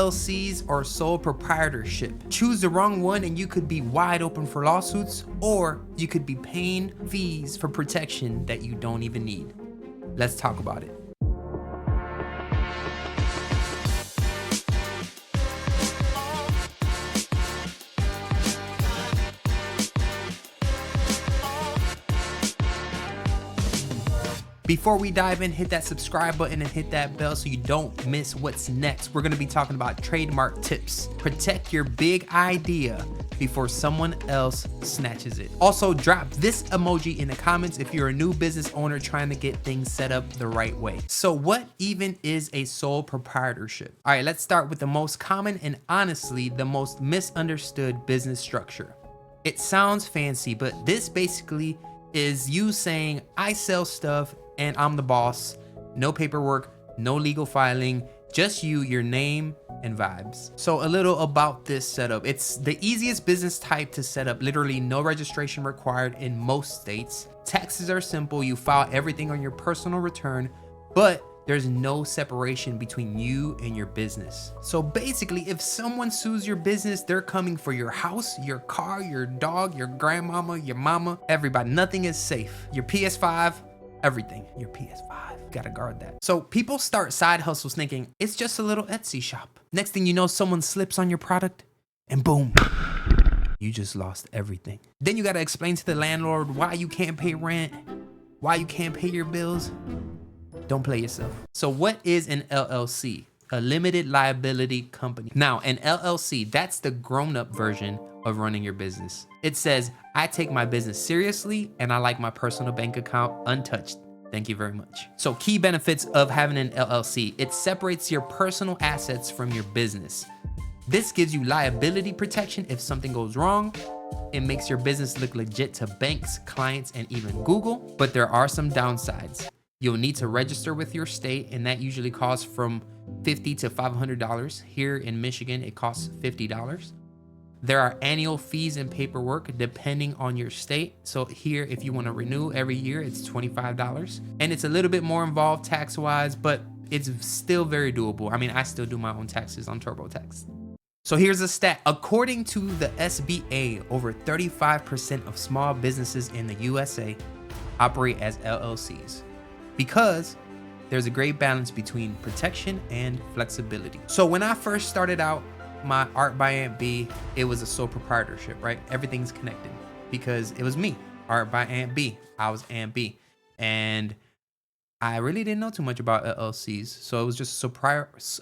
LLCs or sole proprietorship. Choose the wrong one and you could be wide open for lawsuits, or you could be paying fees for protection that you don't even need. Let's talk about it. Before we dive in, hit that subscribe button and hit that bell so you don't miss what's next. We're gonna be talking about trademark tips. Protect your big idea before someone else snatches it. Also, drop this emoji in the comments if you're a new business owner trying to get things set up the right way. So what even is a sole proprietorship? All right, let's start with the most common and honestly the most misunderstood business structure. It sounds fancy, but this basically is you saying, I sell stuff and I'm the boss. No paperwork, no legal filing, just you, your name, and vibes. So a little about this setup. It's the easiest business type to set up, literally no registration required in most states. Taxes are simple, you file everything on your personal return, but there's no separation between you and your business. So basically, if someone sues your business, they're coming for your house, your car, your dog, your grandmama, your mama, everybody. Nothing is safe. Your PS5, everything. Your PS5, gotta guard that. So people start side hustles thinking it's just a little Etsy shop. Next thing you know, someone slips on your product and boom, you just lost everything. Then you gotta explain to the landlord why you can't pay rent, why you can't pay your bills. Don't play yourself. So what is an LLC? A limited liability company. Now, an LLC, that's the grown-up version of running your business. It says, I take my business seriously and I like my personal bank account untouched. Thank you very much. So key benefits of having an LLC. It separates your personal assets from your business. This gives you liability protection if something goes wrong. It makes your business look legit to banks, clients, and even Google. But there are some downsides. You'll need to register with your state, and that usually costs from $50 to $500. Here in Michigan, it costs $50. There are annual fees and paperwork depending on your state. So here, if you want to renew every year, it's $25. And it's a little bit more involved tax-wise, but it's still very doable. I mean, I still do my own taxes on TurboTax. So here's a stat. According to the SBA, over 35% of small businesses in the USA operate as LLCs, because there's a great balance between protection and flexibility. So when I first started out my Art by Aunt B, it was a sole proprietorship, right? Everything's connected because it was me, Art by Aunt B. I was Aunt B. And I really didn't know too much about LLCs. So it was just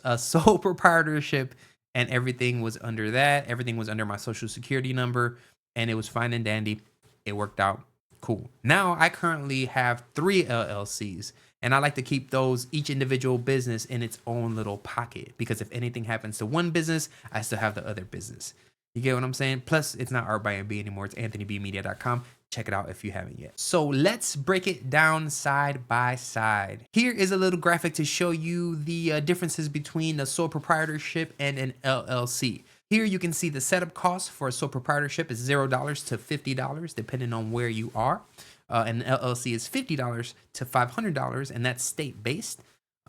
a sole proprietorship, and everything was under that. Everything was under my social security number, and it was fine and dandy. It worked out cool. Now I currently have 3 LLCs, and I like to keep those, each individual business, in its own little pocket, because if anything happens to one business, I still have the other business. You get what I'm saying? Plus, it's not Art by MB anymore. It's AnthonyBmedia.com. Check it out if you haven't yet. So let's break it down side by side. Here is a little graphic to show you the differences between a sole proprietorship and an LLC. Here you can see the setup cost for a sole proprietorship is $0 to $50, depending on where you are. An LLC is $50 to $500, and that's state-based.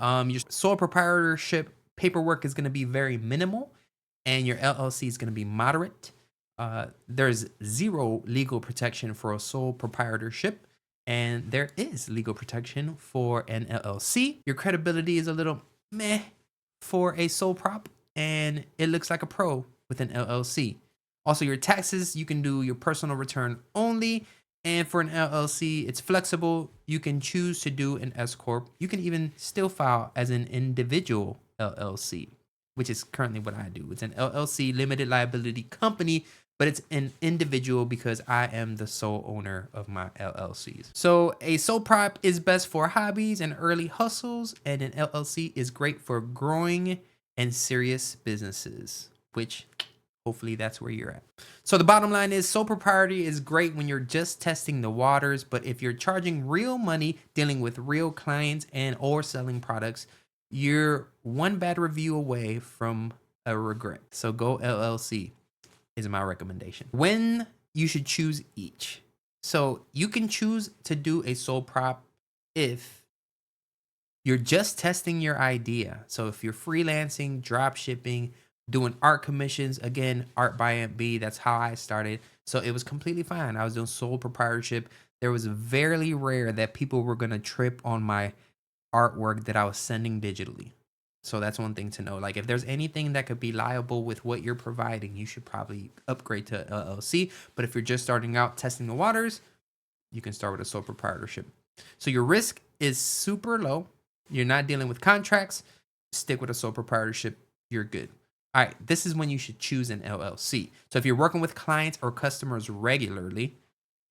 Your sole proprietorship paperwork is going to be very minimal, and your LLC is going to be moderate. There's 0 legal protection for a sole proprietorship, and there is legal protection for an LLC. Your credibility is a little meh for a sole prop, and it looks like a pro with an LLC. Also, your taxes, you can do your personal return only. And for an LLC, it's flexible. You can choose to do an S Corp. You can even still file as an individual LLC, which is currently what I do. It's an LLC, limited liability company, but it's an individual because I am the sole owner of my LLCs. So a sole prop is best for hobbies and early hustles, and an LLC is great for growing and serious businesses, which hopefully that's where you're at. So the bottom line is sole propriety is great when you're just testing the waters, but if you're charging real money, dealing with real clients and or selling products, you're one bad review away from a regret. So go LLC is my recommendation. When you should choose each. So you can choose to do a sole prop if You're just testing your idea. So if you're freelancing, drop shipping, doing art commissions, again, art by MB, that's how I started. So it was completely fine. I was doing sole proprietorship. There was very rare that people were going to trip on my artwork that I was sending digitally. So that's one thing to know. Like if there's anything that could be liable with what you're providing, you should probably upgrade to LLC. But if you're just starting out testing the waters, you can start with a sole proprietorship. So your risk is super low. You're not dealing with contracts. Stick with a sole proprietorship. You're good. All right, this is when you should choose an LLC. So if you're working with clients or customers regularly,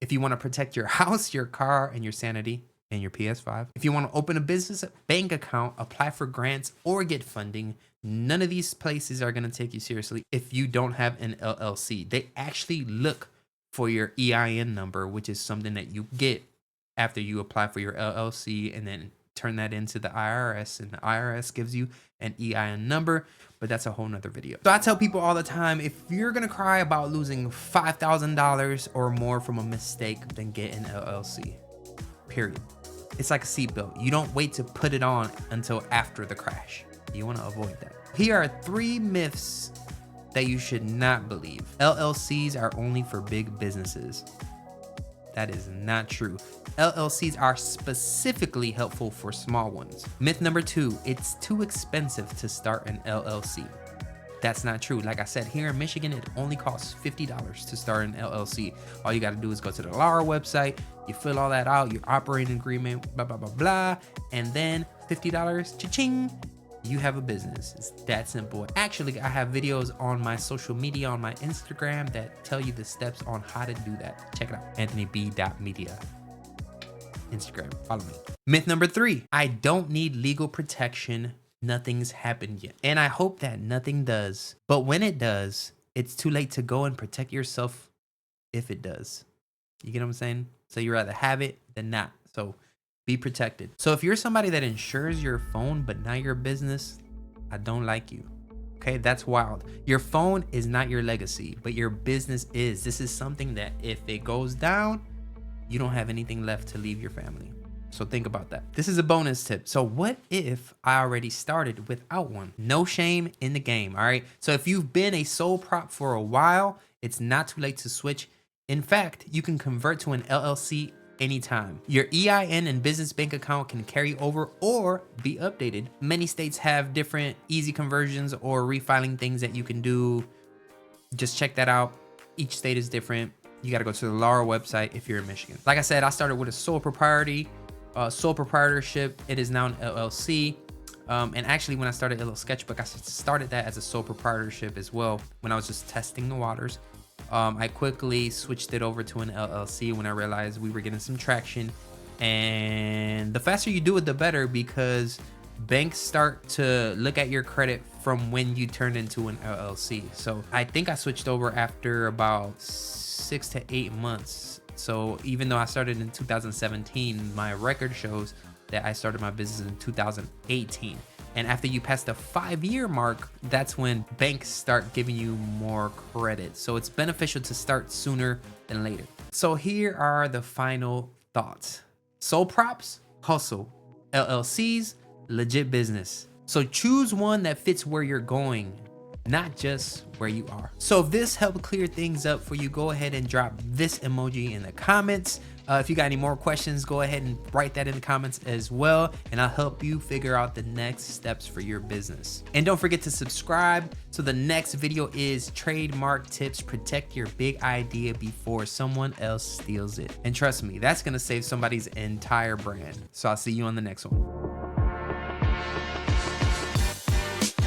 if you want to protect your house, your car, and your sanity, and your PS5, if you want to open a business bank account, apply for grants, or get funding, none of these places are going to take you seriously if you don't have an LLC. They actually look for your EIN number, which is something that you get after you apply for your LLC and then turn that into the IRS, and the IRS gives you an EIN number, but that's a whole nother video. So I tell people all the time, if you're gonna cry about losing $5,000 or more from a mistake, then get an LLC, period. It's like a seatbelt. You don't wait to put it on until after the crash. You wanna avoid that. Here are 3 myths that you should not believe. LLCs are only for big businesses. That is not true. LLCs are specifically helpful for small ones. Myth number 2, it's too expensive to start an LLC. That's not true. Like I said, here in Michigan, it only costs $50 to start an LLC. All you gotta do is go to the LARA website, you fill all that out, your operating agreement, blah, blah, blah, blah, and then $50, cha-ching, you have a business. It's that simple. Actually, I have videos on my social media, on my Instagram, that tell you the steps on how to do that. Check it out, anthonyb.media. Instagram, follow me. Myth number 3, I don't need legal protection. Nothing's happened yet. And I hope that nothing does. But when it does, it's too late to go and protect yourself if it does. You get what I'm saying? So you rather have it than not. So be protected. So if you're somebody that insures your phone, but not your business, I don't like you. Okay, that's wild. Your phone is not your legacy, but your business is. This is something that if it goes down, you don't have anything left to leave your family. So think about that. This is a bonus tip. So what if I already started without one? No shame in the game, all right? So if you've been a sole prop for a while, it's not too late to switch. In fact, you can convert to an LLC anytime. Your EIN and business bank account can carry over or be updated. Many states have different easy conversions or refiling things that you can do. Just check that out. Each state is different. You got to go to the LARA website if you're in Michigan. Like I said, I started with a sole proprietorship. It is now an LLC. And actually, when I started Little Sketchbook, I started that as a sole proprietorship as well when I was just testing the waters. I quickly switched it over to an LLC when I realized we were getting some traction. And the faster you do it, the better, because banks start to look at your credit from when you turn into an LLC. So I think I switched over after about 6 to 8 months. So even though I started in 2017, my record shows that I started my business in 2018. And after you pass the 5-year mark, that's when banks start giving you more credit. So it's beneficial to start sooner than later. So here are the final thoughts. Sole props, hustle. LLCs, legit business. So choose one that fits where you're going, not just where you are. So if this helped clear things up for you, go ahead and drop this emoji in the comments. If you got any more questions, go ahead and write that in the comments as well, and I'll help you figure out the next steps for your business. And don't forget to subscribe. So the next video is trademark tips. Protect your big idea before someone else steals it. And trust me, that's gonna save somebody's entire brand. So I'll see you on the next one.